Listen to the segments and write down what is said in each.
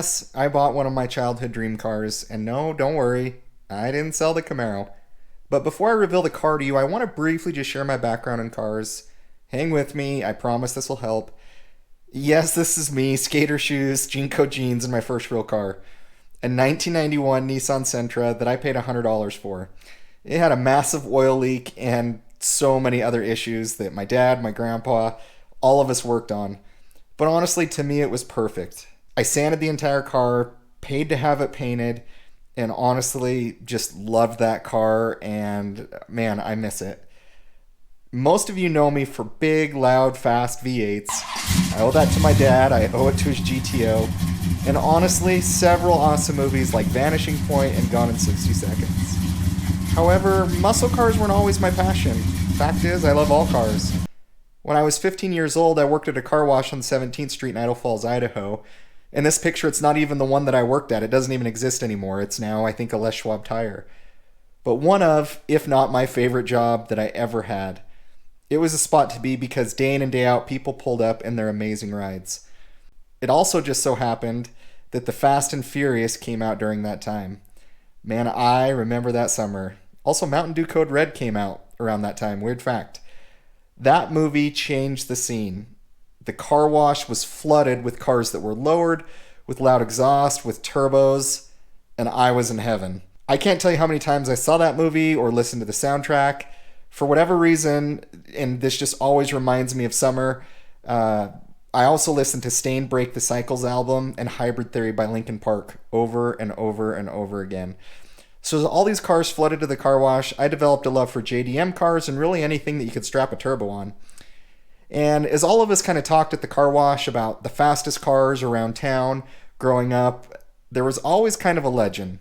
Yes, I bought one of my childhood dream cars, and no, don't worry, I didn't sell the Camaro. But before I reveal the car to you, I want to briefly just share my background in cars. Hang with me, I promise this will help. Yes, this is me, skater shoes, jean coat jeans, and my first real car. A 1991 Nissan Sentra that I paid $100 for. It had a massive oil leak and so many other issues that my dad, my grandpa, all of us worked on. But honestly, to me, it was perfect. I sanded the entire car, paid to have it painted, and honestly, just loved that car, and man, I miss it. Most of you know me for big, loud, fast V8s. I owe that to my dad, I owe it to his GTO, and honestly, several awesome movies like Vanishing Point and Gone in 60 Seconds. However, muscle cars weren't always my passion. Fact is, I love all cars. When I was 15 years old, I worked at a car wash on 17th Street in Idaho Falls, Idaho. In this picture, it's not even the one that I worked at. It doesn't even exist anymore. It's now, I think, a Les Schwab tire. But one of, if not my favorite job that I ever had. It was a spot to be because day in and day out, people pulled up in their amazing rides. It also just so happened that the Fast and Furious came out during that time. Man, I remember that summer. Also, Mountain Dew Code Red came out around that time. Weird fact. That movie changed the scene. The car wash was flooded with cars that were lowered, with loud exhaust, with turbos, and I was in heaven. I can't tell you how many times I saw that movie or listened to the soundtrack. For whatever reason, and this just always reminds me of summer, I also listened to Stain Break the Cycles album and Hybrid Theory by Linkin Park over and over and over again. So as all these cars flooded to the car wash, I developed a love for JDM cars and really anything that you could strap a turbo on. And as all of us kind of talked at the car wash about the fastest cars around town growing up, there was always kind of a legend.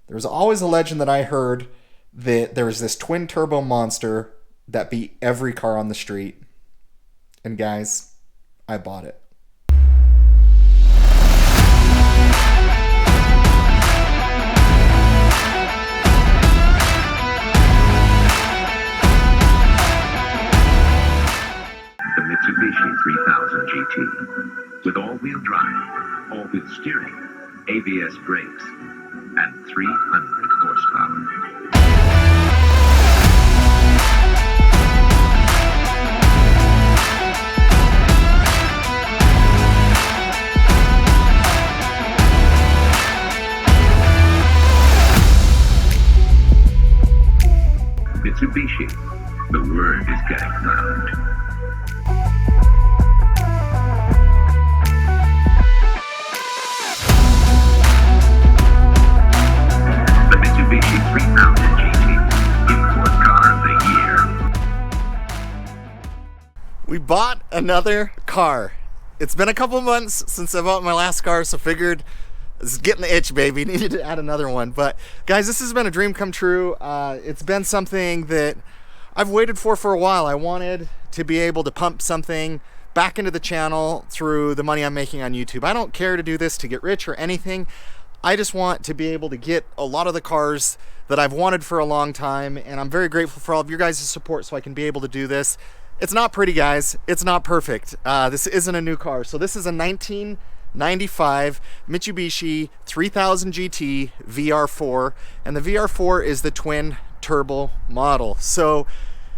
There was always a legend that I heard that there was this twin turbo monster that beat every car on the street. And guys, I bought it. The Mitsubishi 3000GT with all-wheel drive, all-wheel steering, ABS brakes, and 300 horsepower. Mitsubishi, the word is getting around. The Mitsubishi 3000GT, Import Car of the Year. We bought another car. It's been a couple months since I bought my last car, so figured it's getting the itch, baby. Needed to add another one. But guys, this has been a dream come true. It's been something that I've waited for a while. I wanted to be able to pump something back into the channel through the money I'm making on YouTube. I don't care to do this to get rich or anything. I just want to be able to get a lot of the cars that I've wanted for a long time, and I'm very grateful for all of your guys' support so I can be able to do this. It's not pretty, guys. It's not perfect. This isn't a new car. So this is a 1995 Mitsubishi 3000GT VR4, and the VR4 is the twin turbo model. So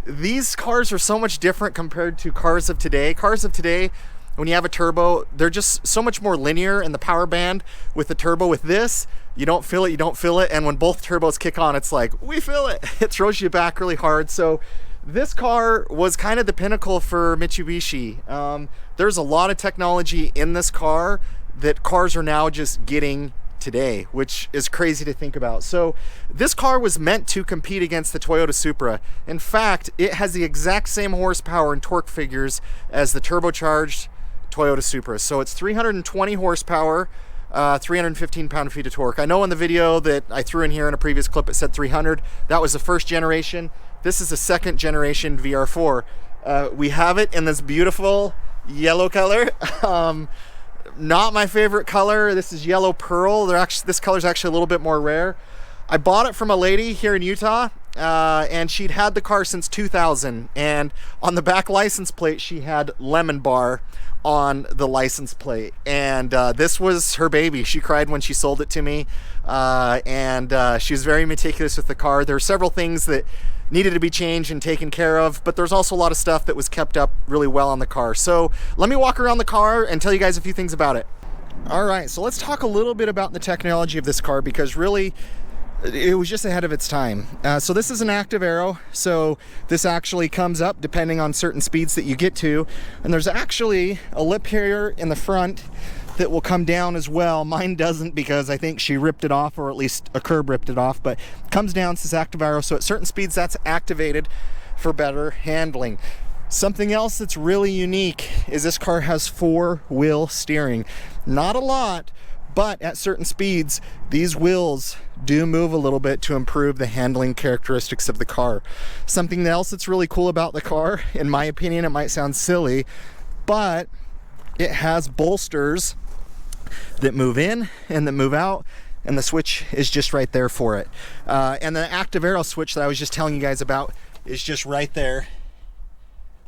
these cars are so much different compared to cars of today. Cars of today, when you have a turbo, they're just so much more linear in the power band. With the turbo, with this, you don't feel it, you don't feel it, and when both turbos kick on, it's like, we feel it. It throws you back really hard. So this car was kind of the pinnacle for Mitsubishi. There's a lot of technology in this car that cars are now just getting today, which is crazy to think about. So this car was meant to compete against the Toyota Supra. In fact, it has the exact same horsepower and torque figures as the turbocharged Toyota Supra. So it's 320 horsepower, 315 pound-feet of torque. I know in the video that I threw in here in a previous clip it said 300. That was the first generation. This is the second generation VR4. We have it in this beautiful yellow color. Not my favorite color. This is yellow pearl. This color is actually a little bit more rare. I bought it from a lady here in Utah. and she'd had the car since 2000, and on the back license plate she had Lemon Bar on the license plate, and this was her baby. She cried when she sold it to me, and she was very meticulous with the car. There were several things that needed to be changed and taken care of, but there's also a lot of stuff that was kept up really well on the car. So let me walk around the car and tell you guys a few things about it. All right, so let's talk a little bit about the technology of this car, because really it was just ahead of its time. So this is an active aero, so this actually comes up depending on certain speeds that you get to, and there's actually a lip here in the front that will come down as well. Mine doesn't, because I think she ripped it off, or at least a curb ripped it off, but it comes down. This is active aero, so at certain speeds that's activated for better handling. Something else that's really unique is this car has 4-wheel steering. Not a lot, but at certain speeds, these wheels do move a little bit to improve the handling characteristics of the car. Something else that's really cool about the car, in my opinion, it might sound silly, but it has bolsters that move in and that move out, and the switch is just right there for it. And the active aero switch that I was just telling you guys about is just right there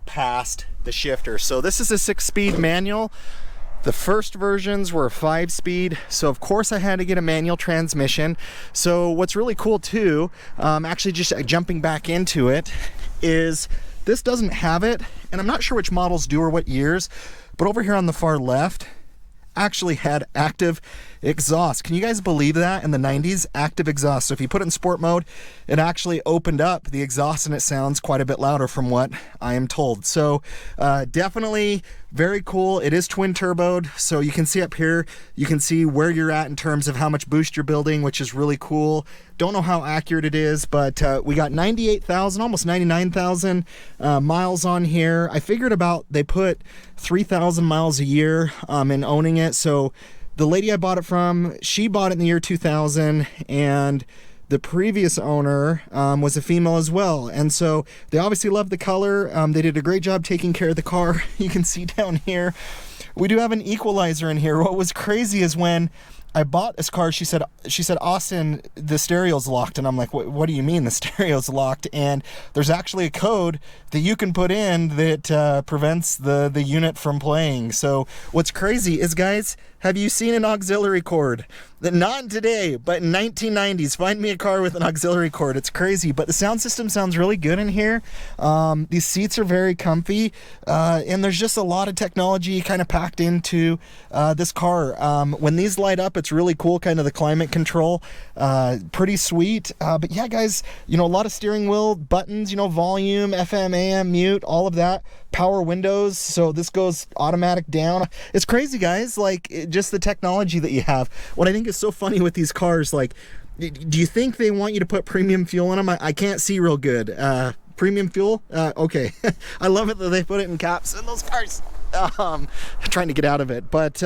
past the shifter. So this is a 6-speed manual. The first versions were 5-speed, so of course I had to get a manual transmission. So what's really cool too, actually just jumping back into it, is this doesn't have it, and I'm not sure which models do or what years, but over here on the far left actually had active exhaust. Can you guys believe that? In the 90s, active exhaust. So if you put it in sport mode, it actually opened up the exhaust and it sounds quite a bit louder from what I am told. So definitely very cool. It is twin turboed, so you can see up here, you can see where you're at in terms of how much boost you're building, which is really cool. Don't know how accurate it is, but we got 98,000, almost 99,000 miles on here. I figured about they put 3,000 miles a year in owning it. So the lady I bought it from, she bought it in the year 2000, and the previous owner was a female as well, and so they obviously love the color. They did a great job taking care of the car. You can see down here we do have an equalizer in here. What was crazy is when I bought this car, she said, Austin, the stereo's locked. And I'm like, what do you mean the stereo's locked? And there's actually a code that you can put in that prevents the unit from playing. So what's crazy is, guys, have you seen an auxiliary cord? Not today, but in 1990s, find me a car with an auxiliary cord. It's crazy, but the sound system sounds really good in here. These seats are very comfy, and there's just a lot of technology kind of packed into this car. When these light up, it's really cool, kind of the climate control, pretty sweet. But yeah, guys, you know, a lot of steering wheel buttons, you know, volume, FM, AM, mute, all of that. Power windows, so this goes automatic down. It's crazy, guys, like just the technology that you have. What I think is so funny with these cars, like, do you think they want you to put premium fuel in them? I can't see real good. Premium fuel? Okay. I love it that they put it in caps in those cars. Trying to get out of it, but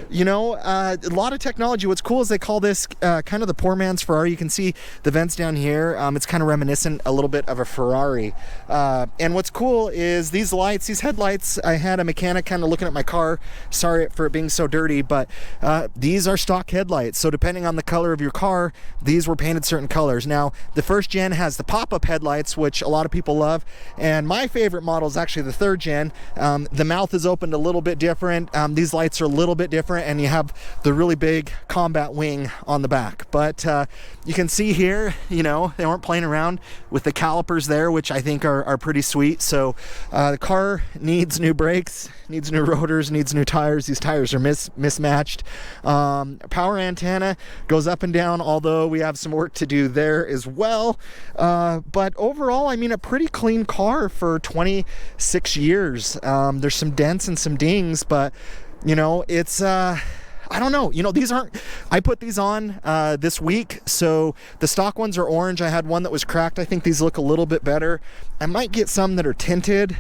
you know, a lot of technology. What's cool is they call this kind of the poor man's Ferrari. You can see the vents down here. It's kind of reminiscent a little bit of a Ferrari. And what's cool is these lights, these headlights. I had a mechanic kind of looking at my car. Sorry for it being so dirty, but these are stock headlights. So depending on the color of your car, these were painted certain colors. Now, the first gen has the pop-up headlights, which a lot of people love, and my favorite model is actually the third gen. The mouth is opened a little bit different. These lights are a little bit different, and you have the really big combat wing on the back. But you can see here, you know, they weren't playing around with the calipers there, which I think are pretty sweet. So the car needs new brakes, needs new rotors, needs new tires. These tires are mismatched. Power antenna goes up and down, although we have some work to do there as well. But overall, I mean, a pretty clean car for 26 years. There's some dents and some dings, but you know, it's I don't know, you know, these aren't, I put these on this week, so the stock ones are orange. I had one that was cracked. I think these look a little bit better. I might get some that are tinted,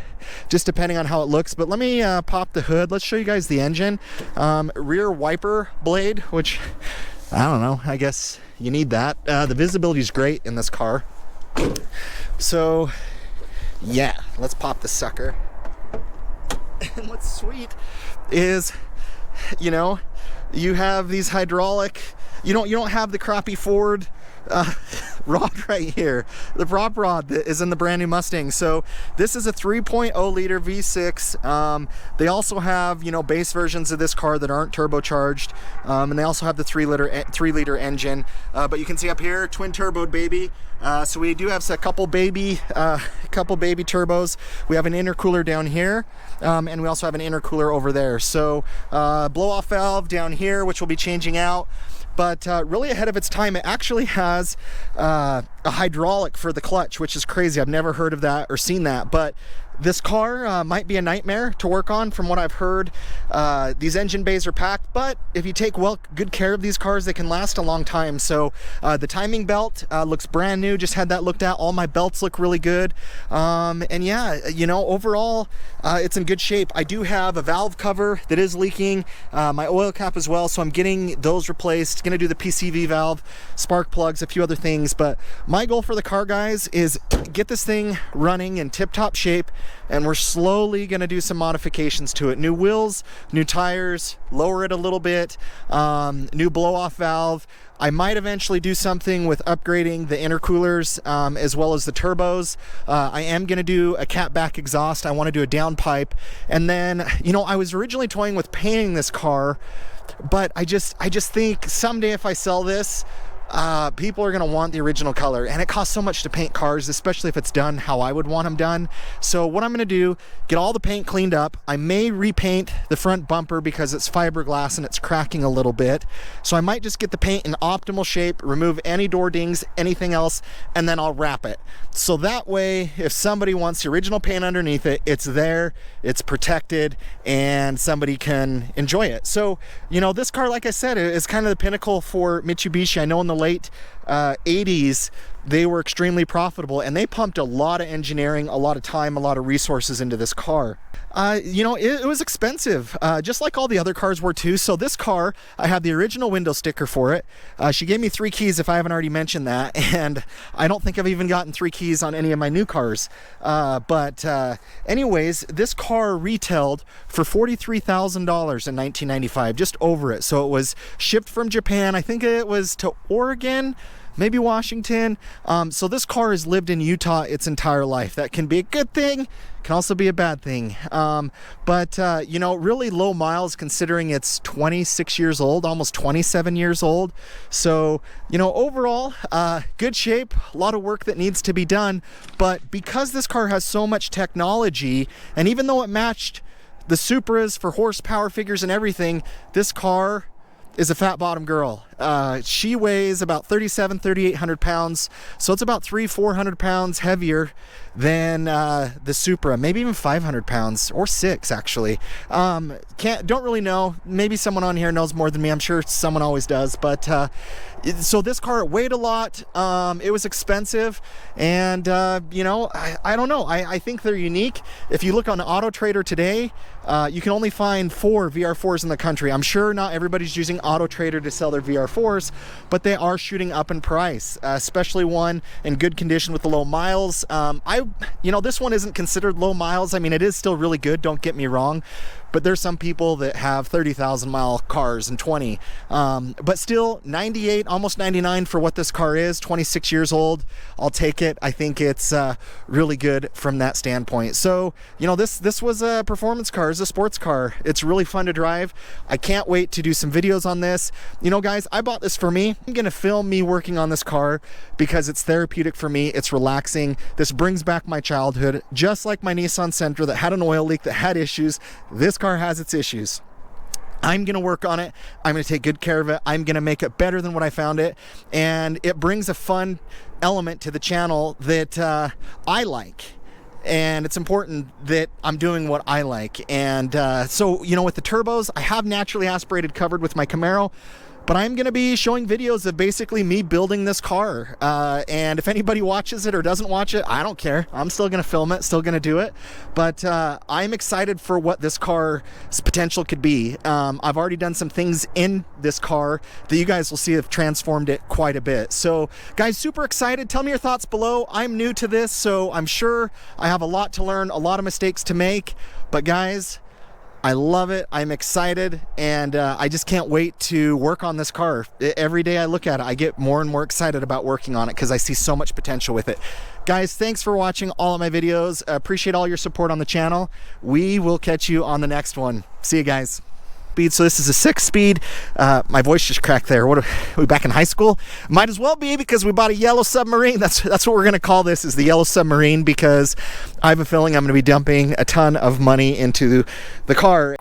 just depending on how it looks. But let me pop the hood. Let's show you guys the engine. Rear wiper blade, which I don't know, I guess you need that. The visibility is great in this car. So yeah, let's pop the sucker. And what's sweet is, you know, you have these hydraulic, you don't have the crappy Ford rod right here, the prop rod that is in the brand new Mustang. So this is a 3.0 liter V6. They also have, you know, base versions of this car that aren't turbocharged, and they also have the 3 liter engine. But you can see up here, twin turboed baby. So we do have a couple baby turbos. We have an intercooler down here, and we also have an intercooler over there. So blow off valve down here, which will be changing out. But really ahead of its time. It actually has a hydraulic for the clutch, which is crazy. I've never heard of that or seen that, but this car might be a nightmare to work on from what I've heard. These engine bays are packed, but if you take good care of these cars, they can last a long time. So the timing belt looks brand new. Just had that looked at. All my belts look really good. And yeah, you know, overall, it's in good shape. I do have a valve cover that is leaking, my oil cap as well. So I'm getting those replaced. Gonna do the PCV valve, spark plugs, a few other things. But my goal for the car, guys, is get this thing running in tip-top shape. And we're slowly going to do some modifications to it. New wheels, new tires, lower it a little bit, new blow-off valve. I might eventually do something with upgrading the intercoolers as well as the turbos. I am going to do a catback exhaust. I want to do a downpipe. And then, you know, I was originally toying with painting this car, but I just think someday if I sell this, people are going to want the original color, and it costs so much to paint cars, especially if it's done how I would want them done. So what I'm going to do, get all the paint cleaned up. I may repaint the front bumper because it's fiberglass and it's cracking a little bit. So I might just get the paint in optimal shape, remove any door dings, anything else, and then I'll wrap it. So that way, if somebody wants the original paint underneath it, it's there, it's protected, and somebody can enjoy it. So, you know, this car, like I said, is kind of the pinnacle for Mitsubishi. I know in the late 80s, they were extremely profitable, and they pumped a lot of engineering, a lot of time, a lot of resources into this car. You know, it was expensive, just like all the other cars were too. So this car, I have the original window sticker for it. She gave me 3 keys, if I haven't already mentioned that, and I don't think I've even gotten 3 keys on any of my new cars. But anyways, this car retailed for $43,000 in 1995, just over it. So it was shipped from Japan. I think it was to Oregon, maybe Washington. So this car has lived in Utah its entire life. That can be a good thing, can also be a bad thing. But you know, really low miles considering it's 26 years old, almost 27 years old. So, you know, overall, good shape, a lot of work that needs to be done. But because this car has so much technology, and even though it matched the Supras for horsepower figures and everything, this car is a fat bottom girl. She weighs about 3,800 pounds, so it's about 400 pounds heavier than the Supra, maybe even 500 pounds, or 6 actually. Don't really know. Maybe someone on here knows more than me. I'm sure someone always does. But so this car weighed a lot. It was expensive, and you know, I don't know. I think they're unique. If you look on Auto Trader today, you can only find 4 VR4s in the country. I'm sure not everybody's using Auto Trader to sell their VR4s, but they are shooting up in price, especially one in good condition with the low miles. You know, this one isn't considered low miles. I mean, it is still really good, don't get me wrong, but there's some people that have 30,000 mile cars and 20, but still 98, almost 99 for what this car is, 26 years old. I'll take it. I think it's really good from that standpoint. So, you know, this was a performance car, it's a sports car. It's really fun to drive. I can't wait to do some videos on this. You know, guys, I bought this for me. I'm gonna film me working on this car because it's therapeutic for me. It's relaxing. This brings back my childhood, just like my Nissan Sentra that had an oil leak, that had issues. This car has its issues. I'm going to work on it. I'm going to take good care of it. I'm going to make it better than what I found it. And it brings a fun element to the channel that I like. And it's important that I'm doing what I like. And so, you know, with the turbos, I have naturally aspirated covered with my Camaro. But I'm going to be showing videos of basically me building this car. And if anybody watches it or doesn't watch it, I don't care. I'm still going to film it, still going to do it. But I'm excited for what this car's potential could be. I've already done some things in this car that you guys will see have transformed it quite a bit. So, guys, super excited. Tell me your thoughts below. I'm new to this, so I'm sure I have a lot to learn, a lot of mistakes to make. But, guys, I love it. I'm excited, and I just can't wait to work on this car. Every day I look at it, I get more and more excited about working on it because I see so much potential with it. Guys, thanks for watching all of my videos. Appreciate all your support on the channel. We will catch you on the next one. See you guys. So this is a 6-speed. My voice just cracked there. What are we back in high school? Might as well be, because we bought a yellow submarine. That's what we're gonna call this, is the yellow submarine, because I have a feeling I'm gonna be dumping a ton of money into the car.